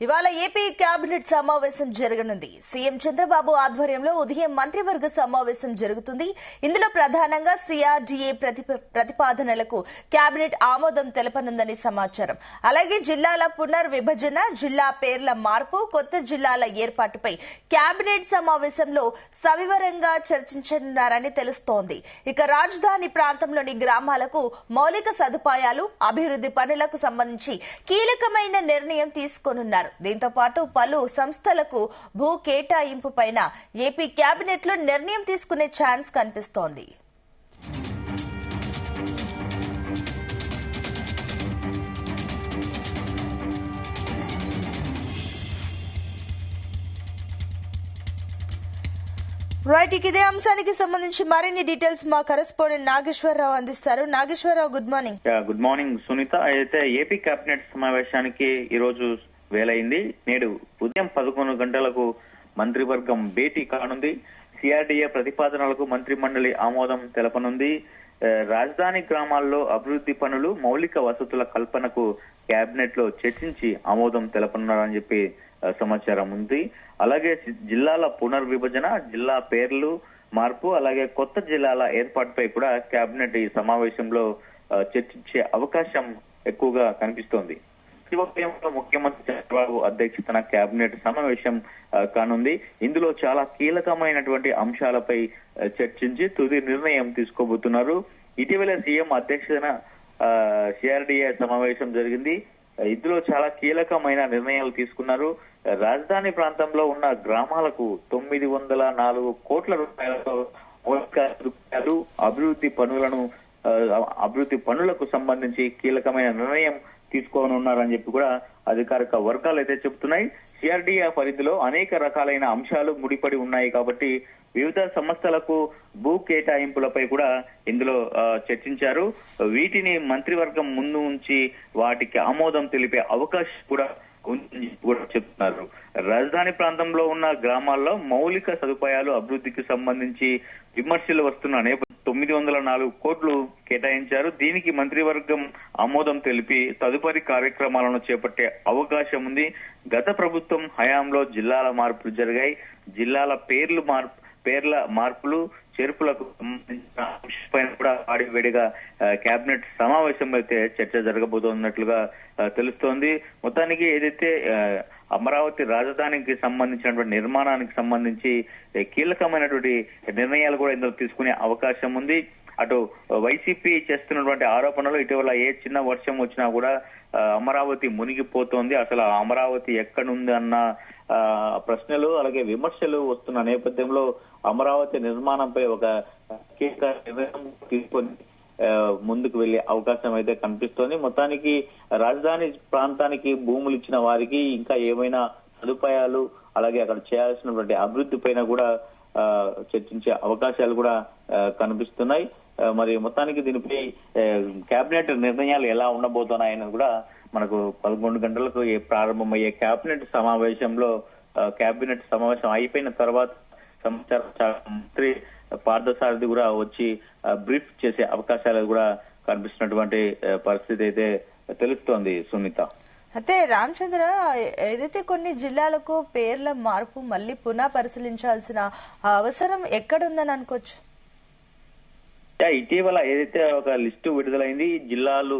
ఇవాళ AP cabinet సమావేశం జరగనుంది. సీఎం చంద్రబాబు ఆధ్వర్యంలో ఉదయం మంత్రివర్గ సమావేశం జరుగుతుంది. ఇందులో ప్రధానంగా సిఆర్డీఏ ప్రతిపాదనలకు కేబినెట్ ఆమోదం తెలపనుందని సమాచారం. అలాగే జిల్లాల పునర్విభజన, జిల్లా పేర్ల మార్పు, కొత్త జిల్లాల ఏర్పాటుపై కేబినెట్ సమావేశంలో సవివరంగా చర్చించనున్నారని తెలుస్తోంది. ఇక రాజధాని ప్రాంతంలోని గ్రామాలకు మౌలిక సదుపాయాలు, అభివృద్ధి పనులకు సంబంధించి కీలకమైన నిర్ణయం తీసుకోనున్నారు. దీంతో పాటు పలు సంస్థలకు భూ కేటాయింపు పైన ఏపీ కేబినెట్ లో నిర్ణయం తీసుకునే ఛాన్స్ కనిపిస్తోంది. రైట్, ఇదే అంశానికి సంబంధించి మరిన్ని డీటెయిల్స్ మా కరెస్పాండెంట్ నాగేశ్వరరావు అందిస్తారు. Nageswara Rao, good morning. Good morning Sunitha. అయితే ఏపీ కేబినెట్ సమావేశానికి ఈ రోజు వేలైంది. నేడు ఉదయం 11 గంటలకు మంత్రివర్గం భేటీ కానుంది. సిఆర్డీఏ ప్రతిపాదనలకు మంత్రి మండలి ఆమోదం తెలపనుంది. రాజధాని గ్రామాల్లో అభివృద్ధి పనులు, మౌలిక వసతుల కల్పనకు కేబినెట్ లో చర్చించి ఆమోదం తెలపనున్నారని చెప్పి సమాచారం ఉంది. అలాగే జిల్లాల పునర్విభజన, జిల్లా పేర్లు మార్పు, అలాగే కొత్త జిల్లాల ఏర్పాటుపై కూడా కేబినెట్ ఈ సమావేశంలో చర్చించే అవకాశం ఎక్కువగా కనిపిస్తోంది. శివప్రయంలో ముఖ్యమంత్రి చంద్రబాబు అధ్యక్షతన కేబినెట్ సమావేశం కానుంది. ఇందులో చాలా కీలకమైనటువంటి అంశాలపై చర్చించి తుది నిర్ణయం తీసుకోబోతున్నారు. ఇటీవల సీఎం అధ్యక్షతన సిఆర్డీఏ సమావేశం జరిగింది. ఇందులో చాలా కీలకమైన నిర్ణయాలు తీసుకున్నారు. రాజధాని ప్రాంతంలో ఉన్న గ్రామాలకు 904 కోట్ల రూపాయలతో అభివృద్ధి పనులకు సంబంధించి కీలకమైన నిర్ణయం తీసుకోనున్నారని చెప్పి కూడా అధికారిక వర్గాలు అయితే చెబుతున్నాయి. సిఆర్డీఏ పరిధిలో అనేక రకాలైన అంశాలు ముడిపడి ఉన్నాయి కాబట్టి వివిధ సంస్థలకు భూ కేటాయింపులపై కూడా ఇందులో చర్చించారు. వీటిని మంత్రివర్గం ముందు ఉంచి వాటికి ఆమోదం తెలిపే అవకాశం కూడా చెప్తున్నారు. రాజధాని ప్రాంతంలో ఉన్న గ్రామాల్లో మౌలిక సదుపాయాలు అభివృద్ధికి సంబంధించి విమర్శలు వస్తున్న నేపథ్యంలో 904 కోట్లు కేటాయించారు. దీనికి మంత్రివర్గం ఆమోదం తెలిపి తదుపరి కార్యక్రమాలను చేపట్టే అవకాశం ఉంది. గత ప్రభుత్వం హయాంలో జిల్లాల మార్పులు జరిగాయి. జిల్లాల పేర్ల మార్పులు, చేర్పులకు సంబంధించిన అంశంపైన కూడా వాడివేడిగా కేబినెట్ సమావేశం అయితే చర్చ జరగబోతున్నట్లుగా తెలుస్తోంది. మొత్తానికి ఏదైతే అమరావతి రాజధానికి సంబంధించినటువంటి నిర్మాణానికి సంబంధించి కీలకమైనటువంటి నిర్ణయాలు కూడా ఇందులో తీసుకునే అవకాశం ఉంది. అటు వైసీపీ చేస్తున్నటువంటి ఆరోపణలు, ఇటీవల ఏ చిన్న వర్షం వచ్చినా కూడా అమరావతి మునిగిపోతోంది, అసలు అమరావతి ఎక్కడుంది అన్న ప్రశ్నలు అలాగే విమర్శలు వస్తున్న నేపథ్యంలో అమరావతి నిర్మాణంపై ఒక కీలక నిర్ణయం తీసుకొని ముందుకు వెళ్లే అవకాశం అయితే కనిపిస్తోంది. మొత్తానికి రాజధాని ప్రాంతానికి భూములు ఇచ్చిన వారికి ఇంకా ఏమైనా సదుపాయాలు అలాగే అక్కడ చేయాల్సినటువంటి అభివృద్ధి పైన కూడా చర్చించే అవకాశాలు కూడా కనిపిస్తున్నాయి. మరి మొత్తానికి దీనిపై కేబినెట్ నిర్ణయాలు ఎలా ఉండబోతున్నాయని కూడా మనకు 11 గంటలకు ప్రారంభమయ్యే కేబినెట్ సమావేశం అయిపోయిన తర్వాత సమాచార మంత్రి పార్థసారథి కూడా వచ్చి బ్రీఫ్ చేసే అవకాశాలు కూడా కనిపిస్తున్నటువంటి పరిస్థితి అయితే తెలుస్తోంది సునీత. అయితే రామచంద్ర, ఏదైతే కొన్ని జిల్లాలకు పేర్ల మార్పు మళ్ళీ పునః పరిశీలించాల్సిన అవసరం ఎక్కడుందని అనుకోవచ్చు? ఇటీవల ఏదైతే ఒక లిస్టు విడుదలైంది, జిల్లాలు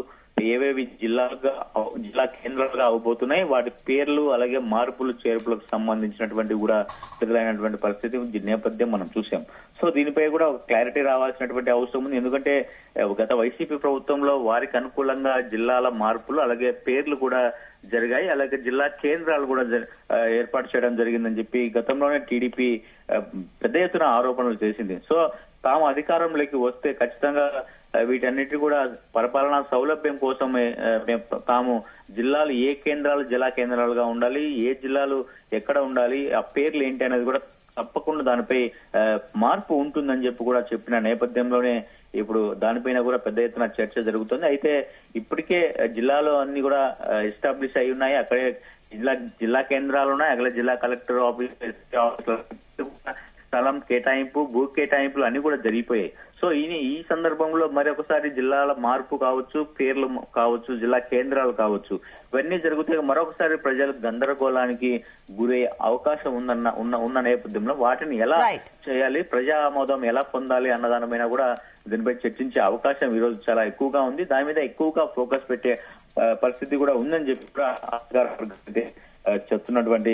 ఏవేవి జిల్లా కేంద్రాలుగా అవబోతున్నాయి, వాటి పేర్లు అలాగే మార్పులు చేర్పులకు సంబంధించినటువంటి కూడా విడుదలైనటువంటి పరిస్థితి నేపథ్యం మనం చూసాం. సో దీనిపై కూడా ఒక క్లారిటీ రావాల్సినటువంటి అవసరం ఉంది. ఎందుకంటే గత వైసీపీ ప్రభుత్వంలో వారికి అనుకూలంగా జిల్లాల మార్పులు అలాగే పేర్లు కూడా జరిగాయి. అలాగే జిల్లా కేంద్రాలు కూడా ఏర్పాటు చేయడం జరిగిందని చెప్పి గతంలోనే టీడీపీ పెద్ద ఎత్తున ఆరోపణలు చేసింది. సో తాము అధికారంలోకి వస్తే ఖచ్చితంగా వీటన్నిటి కూడా పరిపాలనా సౌలభ్యం కోసమే తాము జిల్లాలు ఏ కేంద్రాలు జిల్లా కేంద్రాలుగా ఉండాలి, ఏ జిల్లాలు ఎక్కడ ఉండాలి, ఆ పేర్లు ఏంటి అనేది కూడా తప్పకుండా దానిపై మార్పు ఉంటుందని చెప్పి కూడా చెప్పిన నేపథ్యంలోనే ఇప్పుడు దానిపైన కూడా పెద్ద ఎత్తున చర్చ జరుగుతుంది. అయితే ఇప్పటికే జిల్లాలో అన్ని కూడా ఎస్టాబ్లిష్ అయి ఉన్నాయి. అక్కడే జిల్లా కేంద్రాలు ఉన్నాయి. అక్కడ జిల్లా కలెక్టర్ ఆఫీస్ స్థలం కేటాయింపు, భూ కేటాయింపులు అన్ని కూడా జరిగిపోయాయి. సో ఈ సందర్భంలో మరొకసారి జిల్లాల మార్పు కావచ్చు, పేర్లు కావచ్చు, జిల్లా కేంద్రాలు కావచ్చు, ఇవన్నీ జరిగితే మరొకసారి ప్రజలు గందరగోళానికి గురయ్యే అవకాశం ఉన్న నేపథ్యంలో వాటిని ఎలా చేయాలి, ప్రజా ఆమోదం ఎలా పొందాలి అన్న దాని మీద కూడా దీనిపై చర్చించే అవకాశం ఈ రోజు చాలా ఎక్కువగా ఉంది. దాని మీద ఎక్కువగా ఫోకస్ పెట్టే పరిస్థితి కూడా ఉందని చెప్పి కూడా చెప్తున్నటువంటి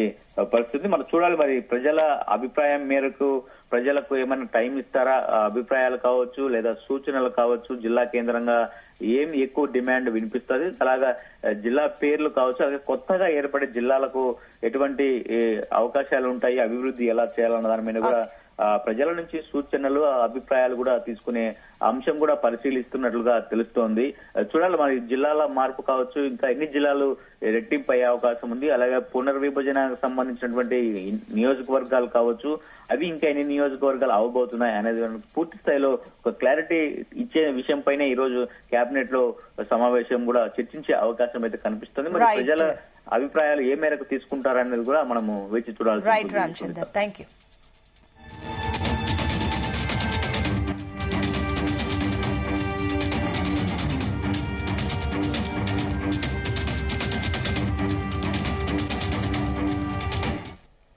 పరిస్థితి మనం చూడాలి. మరి ప్రజల అభిప్రాయం మేరకు ప్రజలకు ఏమైనా టైం ఇస్తారా, అభిప్రాయాలు కావచ్చు లేదా సూచనలు కావచ్చు, జిల్లా కేంద్రంగా ఏం ఎక్కువ డిమాండ్ వినిపిస్తుంది, అలాగా జిల్లా పేర్లు కావచ్చు, అలాగే కొత్తగా ఏర్పడే జిల్లాలకు ఎటువంటి అవకాశాలు ఉంటాయి, అభివృద్ధి ఎలా చేయాలన్న దాని మీద కూడా ప్రజల నుంచి సూచనలు, అభిప్రాయాలు కూడా తీసుకునే అంశం కూడా పరిశీలిస్తున్నట్లుగా తెలుస్తోంది. చూడాలి మరి జిల్లాల మార్పు కావచ్చు, ఇంకా ఎన్ని జిల్లాలు రెట్టింపు అయ్యే అవకాశం ఉంది, అలాగే పునర్విభజనకు సంబంధించినటువంటి నియోజకవర్గాలు కావచ్చు, అవి ఇంకా ఎన్ని నియోజకవర్గాలు అవబోతున్నాయి అనేది పూర్తి స్థాయిలో ఒక క్లారిటీ ఇచ్చే విషయం పైన ఈ రోజు కేబినెట్ లో సమావేశం కూడా చర్చించే అవకాశం అయితే కనిపిస్తుంది. మరి ప్రజల అభిప్రాయాలు ఏ మేరకు తీసుకుంటారనేది కూడా మనము వేచి చూడాల్సి రైట్ రామచందర్, థ్యాంక్ యూ.